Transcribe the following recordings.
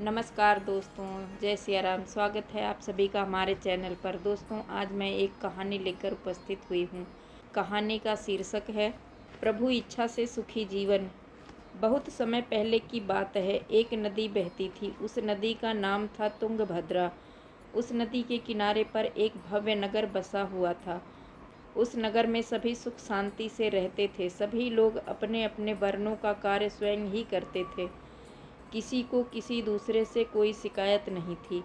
नमस्कार दोस्तों, जय सिया राम। स्वागत है आप सभी का हमारे चैनल पर। दोस्तों, आज मैं एक कहानी लेकर उपस्थित हुई हूँ। कहानी का शीर्षक है प्रभु इच्छा से सुखी जीवन। बहुत समय पहले की बात है। एक नदी बहती थी। उस नदी का नाम था तुंगभद्रा। उस नदी के किनारे पर एक भव्य नगर बसा हुआ था। उस नगर में सभी सुख शांति से रहते थे। सभी लोग अपने अपने वर्णों का कार्य स्वयं ही करते थे। किसी को किसी दूसरे से कोई शिकायत नहीं थी।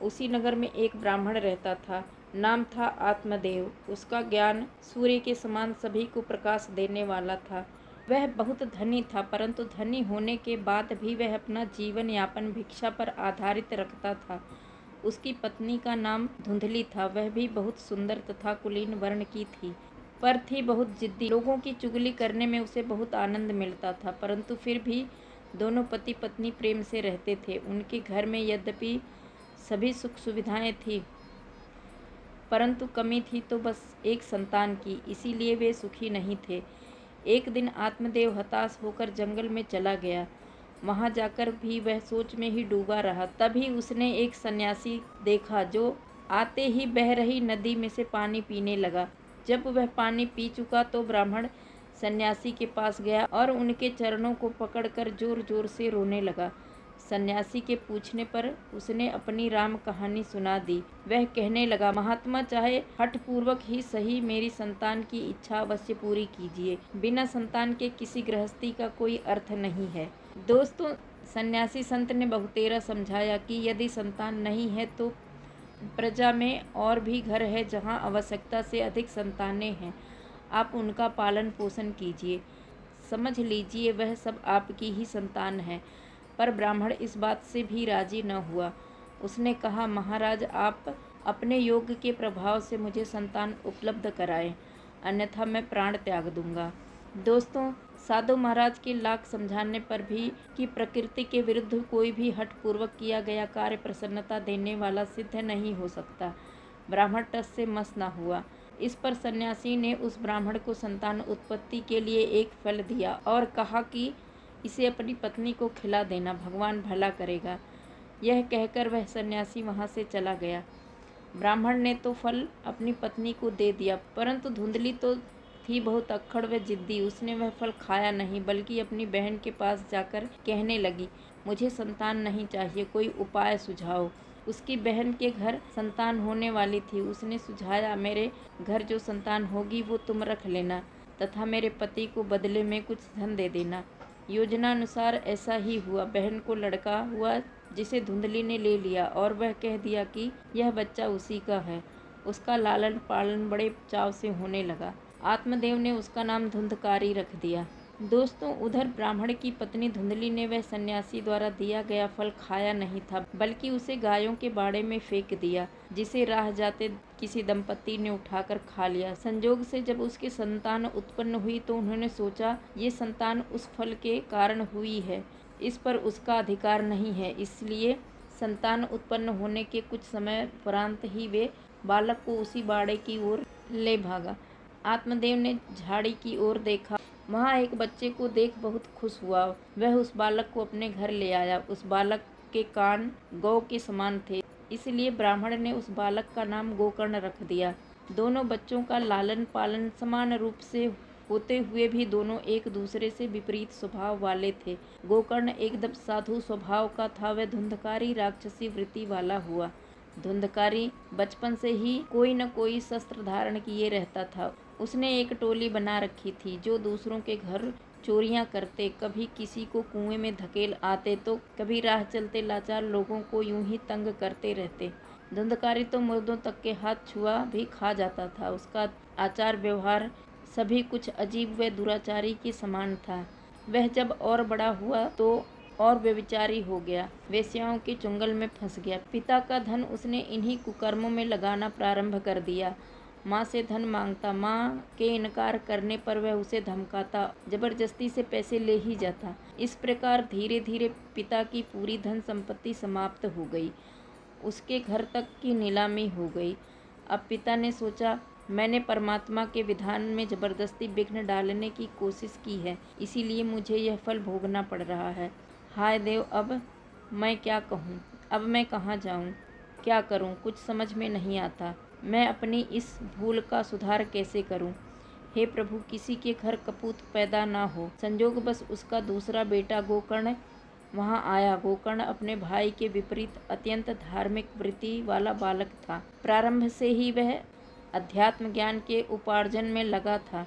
उसी नगर में एक ब्राह्मण रहता था। नाम था आत्मदेव। उसका ज्ञान सूर्य के समान सभी को प्रकाश देने वाला था। वह बहुत धनी था, परंतु धनी होने के बाद भी वह अपना जीवन यापन भिक्षा पर आधारित रखता था। उसकी पत्नी का नाम धुंधली था। वह भी बहुत सुंदर तथा कुलीन वर्ण की थी, पर थी बहुत जिद्दी। लोगों की चुगली करने में उसे बहुत आनंद मिलता था, परंतु फिर भी दोनों पति पत्नी प्रेम से रहते थे। उनके घर में यद्यपि सभी सुख सुविधाएं थी, परंतु कमी थी तो बस एक संतान की। इसीलिए वे सुखी नहीं थे। एक दिन आत्मदेव हताश होकर जंगल में चला गया। वहां जाकर भी वह सोच में ही डूबा रहा। तभी उसने एक सन्यासी देखा जो आते ही बह रही नदी में से पानी पीने लगा। जब वह पानी पी चुका तो ब्राह्मण सन्यासी के पास गया और उनके चरणों को पकड़कर जोर जोर से रोने लगा। सन्यासी के पूछने पर उसने अपनी राम कहानी सुना दी। वह कहने लगा, महात्मा, चाहे हठपूर्वक ही सही मेरी संतान की इच्छा अवश्य पूरी कीजिए। बिना संतान के किसी गृहस्थी का कोई अर्थ नहीं है। दोस्तों, सन्यासी संत ने बहुतेरा समझाया कि यदि संतान नहीं है तो प्रजा में और भी घर है जहाँ आवश्यकता से अधिक संतानें हैं। आप उनका पालन पोषण कीजिए। समझ लीजिए वह सब आपकी ही संतान है। पर ब्राह्मण इस बात से भी राजी न हुआ। उसने कहा, महाराज, आप अपने योग के प्रभाव से मुझे संतान उपलब्ध कराएं, अन्यथा मैं प्राण त्याग दूंगा। दोस्तों, साधु महाराज के लाख समझाने पर भी कि प्रकृति के विरुद्ध कोई भी हठपूर्वक किया गया कार्य प्रसन्नता देने वाला सिद्ध नहीं हो सकता। ब्राह्मण टस से मस न हुआ। इस पर सन्यासी ने उस ब्राह्मण को संतान उत्पत्ति के लिए एक फल दिया और कहा कि इसे अपनी पत्नी को खिला देना, भगवान भला करेगा। यह कहकर वह सन्यासी वहां से चला गया। ब्राह्मण ने तो फल अपनी पत्नी को दे दिया, परंतु धुंधली तो थी बहुत अक्खड़ व जिद्दी। उसने वह फल खाया नहीं, बल्कि अपनी बहन के पास जाकर कहने लगी, मुझे संतान नहीं चाहिए, कोई उपाय सुझाओ। उसकी बहन के घर संतान होने वाली थी। उसने सुझाया, मेरे घर जो संतान होगी वो तुम रख लेना तथा मेरे पति को बदले में कुछ धन दे देना। योजनानुसार ऐसा ही हुआ। बहन को लड़का हुआ जिसे धुंधली ने ले लिया और वह कह दिया कि यह बच्चा उसी का है। उसका लालन पालन बड़े चाव से होने लगा। आत्मदेव ने उसका नाम धुंधकारी रख दिया। दोस्तों, उधर ब्राह्मण की पत्नी धुंधली ने वह सन्यासी द्वारा दिया गया फल खाया नहीं था, बल्कि उसे गायों के बाड़े में फेंक दिया, जिसे राह जाते किसी दंपति ने उठाकर खा लिया। संजोग से जब उसकी संतान उत्पन्न हुई तो उन्होंने सोचा, ये संतान उस फल के कारण हुई है, इस पर उसका अधिकार नहीं है। इसलिए संतान उत्पन्न होने के कुछ समय उपरांत ही वे बालक को उसी बाड़े की ओर ले भागा। आत्मदेव ने झाड़ी की ओर देखा। वहाँ एक बच्चे को देख बहुत खुश हुआ। वह उस बालक को अपने घर ले आया। उस बालक के कान गौ के समान थे, इसलिए ब्राह्मण ने उस बालक का नाम गोकर्ण रख दिया। दोनों बच्चों का लालन पालन समान रूप से होते हुए भी दोनों एक दूसरे से विपरीत स्वभाव वाले थे। गोकर्ण एकदम साधु स्वभाव का था। वह धुंधकारी राक्षसी वृत्ति वाला हुआ। धुंधकारी बचपन से ही कोई न कोई शस्त्र धारण किए रहता था। उसने एक टोली बना रखी थी जो दूसरों के घर चोरियां करते, कभी किसी को कुएं में धकेल आते तो कभी राह चलते लाचार लोगों को यूं ही तंग करते रहते। धुंधकारी तो मुर्दों तक के हाथ छुआ भी खा जाता था। उसका आचार व्यवहार सभी कुछ अजीब व दुराचारी के समान था। वह जब और बड़ा हुआ तो और व्यभिचारी हो गया, वेश्याओं के चुंगल में फंस गया। पिता का धन उसने इन्हीं कुकर्मों में लगाना प्रारंभ कर दिया। माँ से धन मांगता, माँ के इनकार करने पर वह उसे धमकाता, जबरदस्ती से पैसे ले ही जाता। इस प्रकार धीरे धीरे पिता की पूरी धन संपत्ति समाप्त हो गई। उसके घर तक की नीलामी हो गई। अब पिता ने सोचा, मैंने परमात्मा के विधान में जबरदस्ती विघ्न डालने की कोशिश की है, इसीलिए मुझे यह फल भोगना पड़ रहा है। हाय देव, अब मैं क्या कहूँ, अब मैं कहाँ जाऊँ, क्या करूँ, कुछ समझ में नहीं आता। मैं अपनी इस भूल का सुधार कैसे करूँ। हे प्रभु, किसी के घर कपूत पैदा ना हो। संजोग बस उसका दूसरा बेटा गोकर्ण वहाँ आया। गोकर्ण अपने भाई के विपरीत अत्यंत धार्मिक वृत्ति वाला बालक था। प्रारंभ से ही वह अध्यात्म ज्ञान के उपार्जन में लगा था।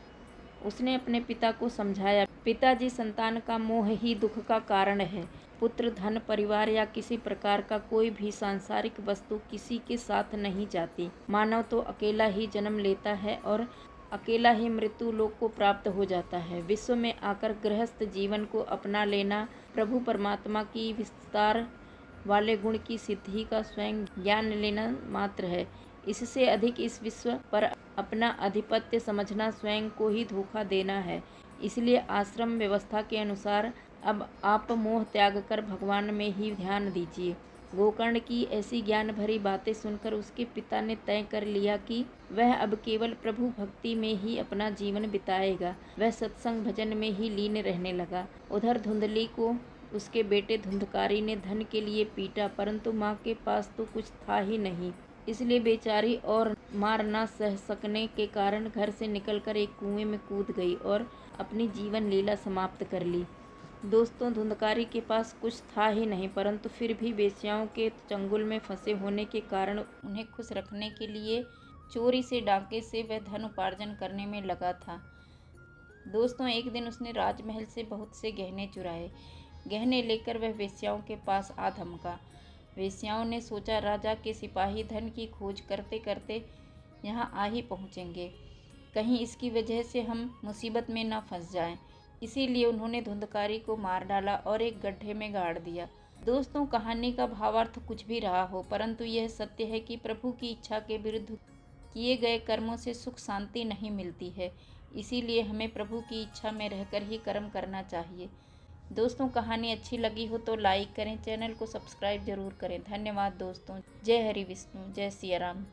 उसने अपने पिता को समझाया, पिताजी, संतान का मोह ही दुख का कारण है। पुत्र, धन, परिवार या किसी प्रकार का कोई भी सांसारिक वस्तु किसी के साथ नहीं जाती। मानव तो अकेला ही जन्म लेता है और अकेला ही मृत्यु लोक को प्राप्त हो जाता है। विश्व में आकर गृहस्थ जीवन को अपना लेना प्रभु परमात्मा की विस्तार वाले गुण की सिद्धि का स्वयं ज्ञान लेना मात्र है। इससे अधिक इस विश्व पर अपना आधिपत्य समझना स्वयं को ही धोखा देना है। इसलिए आश्रम व्यवस्था के अनुसार अब आप मोह त्याग कर भगवान में ही ध्यान दीजिए। गोकर्ण की ऐसी ज्ञान भरी बातें सुनकर उसके पिता ने तय कर लिया कि वह अब केवल प्रभु भक्ति में ही अपना जीवन बिताएगा। वह सत्संग भजन में ही लीन रहने लगा। उधर धुंधली को उसके बेटे धुंधकारी ने धन के लिए पीटा, परंतु माँ के पास तो कुछ था ही नहीं। इसलिए बेचारी और मार न सह सकने के कारण घर से निकलकर एक कुएं में कूद गई और अपनी जीवन लीला समाप्त कर ली। दोस्तों, धुंधकारी के पास कुछ था ही नहीं, परंतु फिर भी वेश्याओं के चंगुल में फंसे होने के कारण उन्हें खुश रखने के लिए चोरी से, डाके से वह धन उपार्जन करने में लगा था। दोस्तों, एक दिन उसने राजमहल से बहुत से गहने चुराए। गहने लेकर वह वेश्याओं के पास आ धमका। वेश्याओं ने सोचा, राजा के सिपाही धन की खोज करते करते यहाँ आ ही पहुँचेंगे, कहीं इसकी वजह से हम मुसीबत में न फंस जाएं। इसीलिए उन्होंने धुंधकारी को मार डाला और एक गड्ढे में गाड़ दिया। दोस्तों, कहानी का भावार्थ कुछ भी रहा हो, परंतु यह सत्य है कि प्रभु की इच्छा के विरुद्ध किए गए कर्मों से सुख शांति नहीं मिलती है। इसीलिए हमें प्रभु की इच्छा में रहकर ही कर्म करना चाहिए। दोस्तों, कहानी अच्छी लगी हो तो लाइक करें, चैनल को सब्सक्राइब जरूर करें। धन्यवाद दोस्तों। जय हरि विष्णु, जय सिया राम।